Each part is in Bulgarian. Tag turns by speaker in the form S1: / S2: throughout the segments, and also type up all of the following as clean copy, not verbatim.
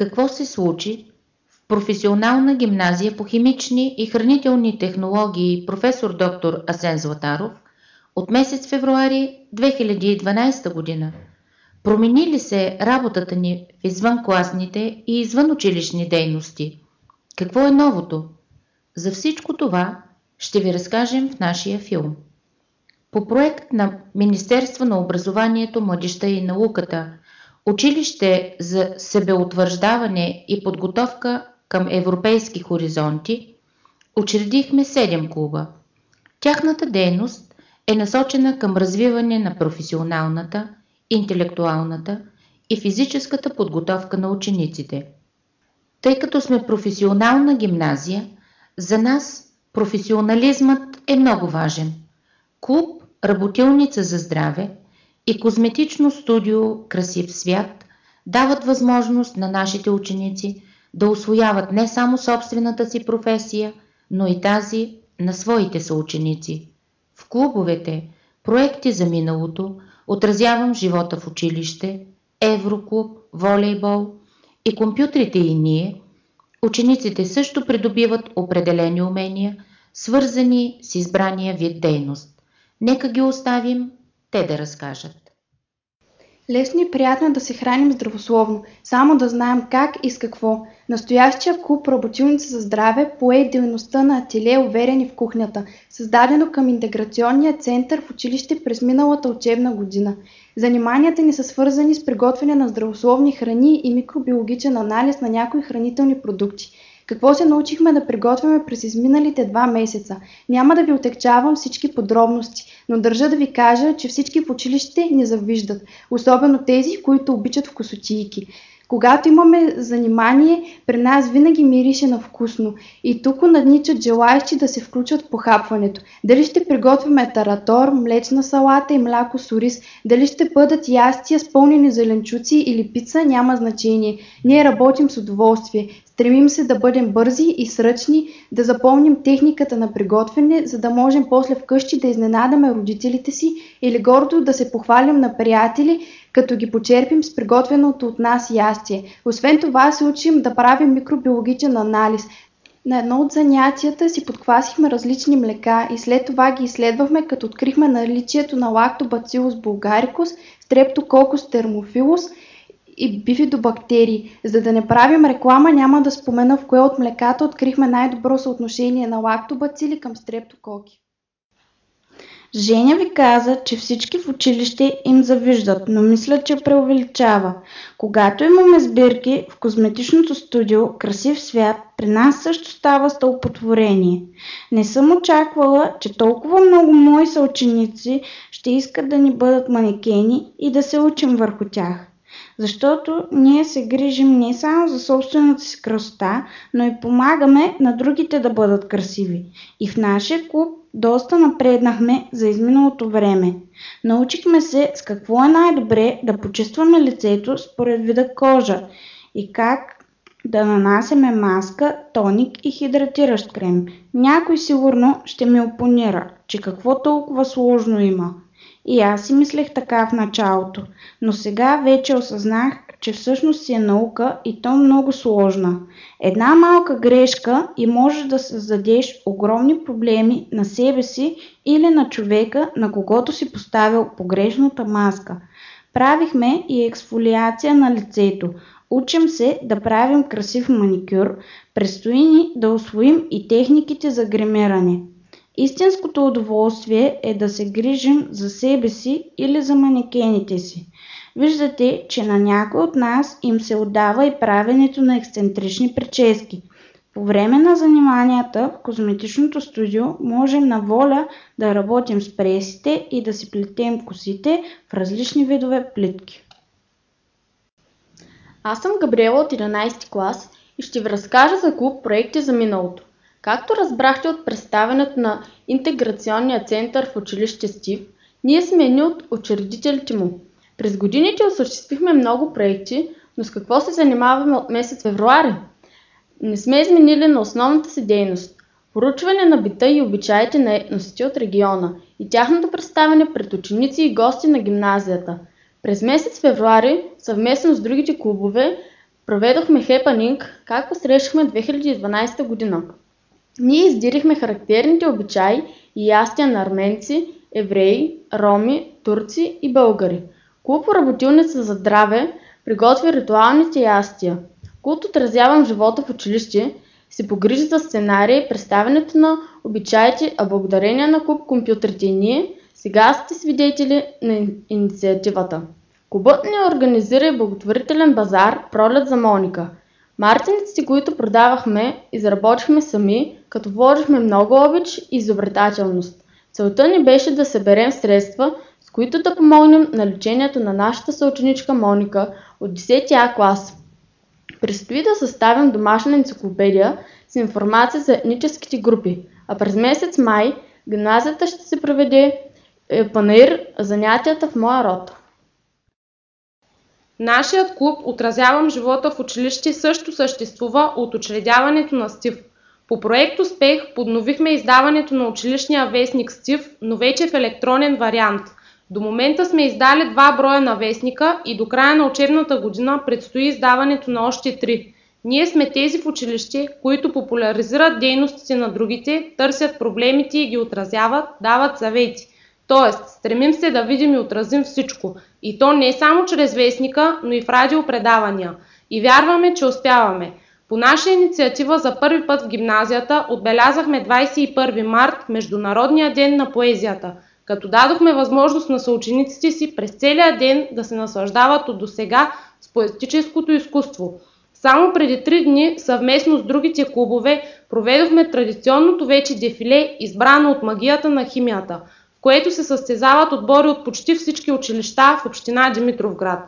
S1: Какво се случи в професионална гимназия по химични и хранителни технологии професор доктор Асен Златаров от месец февруари 2012 година? Промени ли се работата ни в извънкласните и извънучилищни дейности? Какво е новото? За всичко това ще ви разкажем в нашия филм. По проект на Министерство на образованието, младежта и науката, Училище за себеутвърждаване и подготовка към европейски хоризонти, учредихме 7 клуба. Тяхната дейност е насочена към развиване на професионалната, интелектуалната и физическата подготовка на учениците. Тъй като сме професионална гимназия, за нас професионализмът е много важен. Клуб "Работилница за здраве" и козметично студио "Красив свят" дават възможност на нашите ученици да усвояват не само собствената си професия, но и тази на своите съученици. В клубовете "Проекти за миналото", "Отразявам живота в училище", "Евроклуб", "Волейбол" и "Компютрите и ние", учениците също придобиват определени умения, свързани с избрания вид дейност. Нека ги оставим те да разкажат.
S2: Лесно и приятно е да се храним здравословно, само да знаем как и с какво. Настоящия клуб "Работилница за здраве" пое дейността на ателие "Уверени в кухнята", създадено към интеграционния център в училище през миналата учебна година. Заниманията ни са свързани с приготвяне на здравословни храни и микробиологичен анализ на някои хранителни продукти. Какво се научихме да приготвяме през изминалите 2 месеца? Няма да ви отегчавам всички подробности, но държа да ви кажа, че всички в училище ни завиждат, особено тези, които обичат вкусотийки. Когато имаме занимание, при нас винаги мирише на вкусно и тук надничат желаещи да се включат в похапването. Дали ще приготвяме таратор, млечна салата и мляко с ориз, дали ще бъдат ястия с пълнени зеленчуци или пица, няма значение. Ние работим с удоволствие. Стремим се да бъдем бързи и сръчни, да запомним техниката на приготвяне, за да можем после вкъщи да изненадаме родителите си или гордо да се похвалим на приятели, като ги почерпим с приготвеното от нас ястие. Освен това се учим да правим микробиологичен анализ. На едно от занятията си подквасихме различни млека и след това ги изследвахме, като открихме наличието на Lactobacillus bulgaricus, Streptococcus thermophilus и бифидобактерии. За да не правим реклама, няма да спомена в кое от млеката открихме най-добро съотношение на лактобацили към стрептококи.
S3: Женя ви каза, че всички в училище им завиждат, но мисля, че преувеличава. Когато имаме сбирки в козметичното студио "Красив свят", при нас също става стълпотворение. Не съм очаквала, че толкова много мои съученици ще искат да ни бъдат манекени и да се учим върху тях. Защото ние се грижим не само за собствената си красота, но и помагаме на другите да бъдат красиви. И в нашия клуб доста напреднахме за изминалото време. Научихме се с какво е най-добре да почистваме лицето според вида кожа и как да нанасяме маска, тоник и хидратиращ крем. Някой сигурно ще ми опонира, че какво толкова сложно има. И аз си мислех така в началото, но сега вече осъзнах, че всъщност си е наука и то много сложна. Една малка грешка и можеш да създадеш огромни проблеми на себе си или на човека, на когото си поставил погрешната маска. Правихме и ексфолиация на лицето. Учим се да правим красив маникюр, предстои ни да усвоим и техниките за гримиране. Истинското удоволствие е да се грижим за себе си или за манекените си. Виждате, че на някой от нас им се отдава и правенето на ексцентрични прически. По време на заниманията в козметичното студио можем на воля да работим с пресите и да си плетем косите в различни видове плитки.
S4: Аз съм Габриела от 11 клас и ще ви разкажа за клуб "Проекти за миналото". Както разбрахте от представянето на интеграционния център в училище "Стив", ние сме едни от учредителите му. През годините осъществихме много проекти, но с какво се занимаваме от месец февруари? Не сме изменили на основната си дейност – проучване на бита и обичаите на етносите от региона и тяхното представяне пред ученици и гости на гимназията. През месец февруари, съвместно с другите клубове, Проведохме хепанинг, как посрещахме 2012 година. Ние издирихме характерните обичаи и ястия на арменци, евреи, роми, турци и българи. Клуб Работилница за здраве приготви ритуалните ястия. Клуб Отразявам живота в училище се погрижи за сценария и представянето на обичаите, а благодарение на Клуб Компютрите и ние сега сте свидетели на инициативата. Клубът ни организира и благотворителен базар "Пролет за Моника". Мартениците, които продавахме, изработихме сами, като вложихме много обич и изобретателност. Целта ни беше да съберем средства, с които да помогнем на лечението на нашата съученичка Моника от 10 А клас. Предстои да съставим домашна енциклопедия с информация за етническите групи, а през месец май гимназията ще се проведе панаир "Занятията в моя род".
S5: Нашият клуб "Отразявам живота в училище" също съществува от учредяването на СТИВ. По проект "Успех" подновихме издаването на училищния вестник СТИВ, но вече в електронен вариант. До момента сме издали 2 броя на вестника и до края на учебната година предстои издаването на още 3. Ние сме тези в училище, които популяризират дейностите на другите, търсят проблемите и ги отразяват, дават съвети. Тоест, стремим се да видим и отразим всичко. И то не само чрез вестника, но и в радиопредавания. И вярваме, че успяваме. По наша инициатива за първи път в гимназията отбелязахме 21 март, Международния ден на поезията, като дадохме възможност на съучениците си през целия ден да се наслаждават от досега с поетическото изкуство. Само преди 3 дни, съвместно с другите клубове, проведохме традиционното вече дефиле, избрано от магията на химията, в което се състезават отбори от почти всички училища в община Димитровград.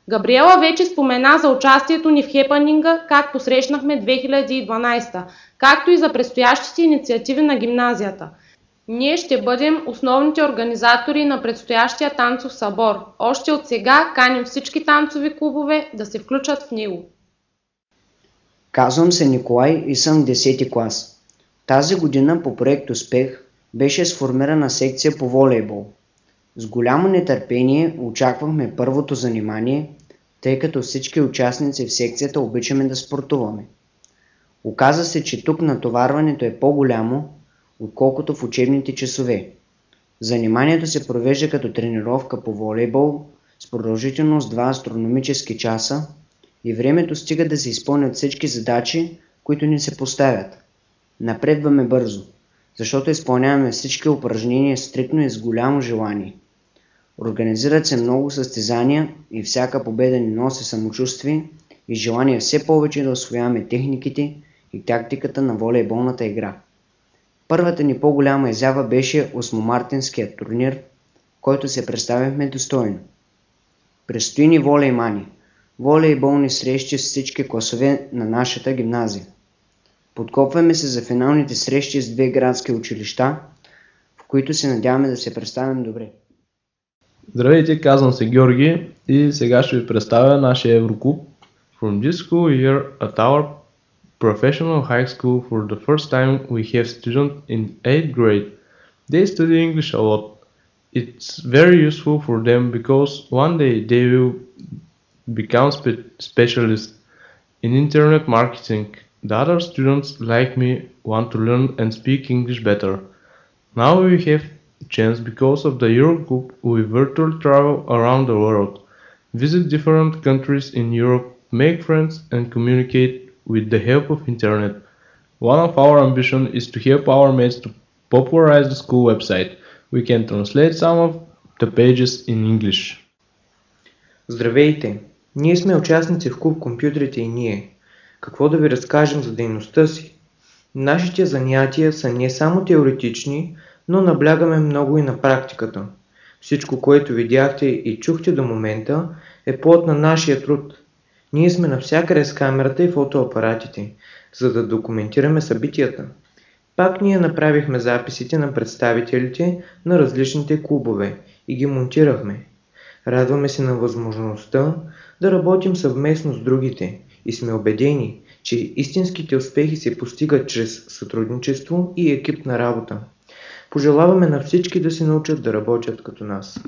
S5: Габриела вече спомена за участието ни в хепанинга, как посрещнахме 2012, както и за предстоящите инициативи на гимназията. Ние ще бъдем основните организатори на предстоящия танцов събор. Още от сега каним всички танцови клубове да се включат в него.
S6: Казвам се Николай и съм 10 клас. Тази година по проект "Успех" беше сформирана секция по волейбол. С голямо нетърпение очаквахме първото занимание, тъй като всички участници в секцията обичаме да спортуваме. Оказа се, че тук натоварването е по-голямо, отколкото в учебните часове. Заниманието се провежда като тренировка по волейбол с продължителност 2 астрономически часа и времето стига да се изпълнят всички задачи, които ни се поставят. Напредваме бързо, защото изпълняваме всички упражнения стриктно и с голямо желание. Организират се много състезания и всяка победа ни носи самочувствие и желание все повече да усвояваме техниките и тактиката на волейболната игра. Първата ни по-голяма изява беше 8-мартинският турнир, който се представихме достойно. Предстои ни волеймани, волейболни срещи с всички класове на нашата гимназия. Подготвяме се за финалните срещи с 2 градски училища, в които се надяваме да се представим добре.
S7: Здравейте, казвам се Георги и сега ще ви представя нашия Евроклуб. From this school year at our professional high school for the first time we have students in 8th grade. They study English a lot. It's very useful for them because one day they will become specialists in internet marketing. The other students like me want to learn and speak English better. Now we have chance because of the Eurogroup we virtually travel around the world, visit different countries in Europe, make friends and communicate with the help of internet. One of our ambitions is to help our mates to popularize the school website. We can translate some of the pages in English.
S8: Здравейте! Ние сме участници в Клуб Компютрите и ние. Какво да ви разкажем за дейността си? Нашите занятия са не само теоретични, но наблягаме много и на практиката. Всичко, което видяхте и чухте до момента, е плод на нашия труд. Ние сме навсякъде с камерата и фотоапаратите, за да документираме събитията. Пак ние направихме записите на представителите на различните клубове и ги монтирахме. Радваме се на възможността да работим съвместно с другите и сме убедени, че истинските успехи се постигат чрез сътрудничество и екипна работа. Пожелаваме на всички да се научат да работят като нас.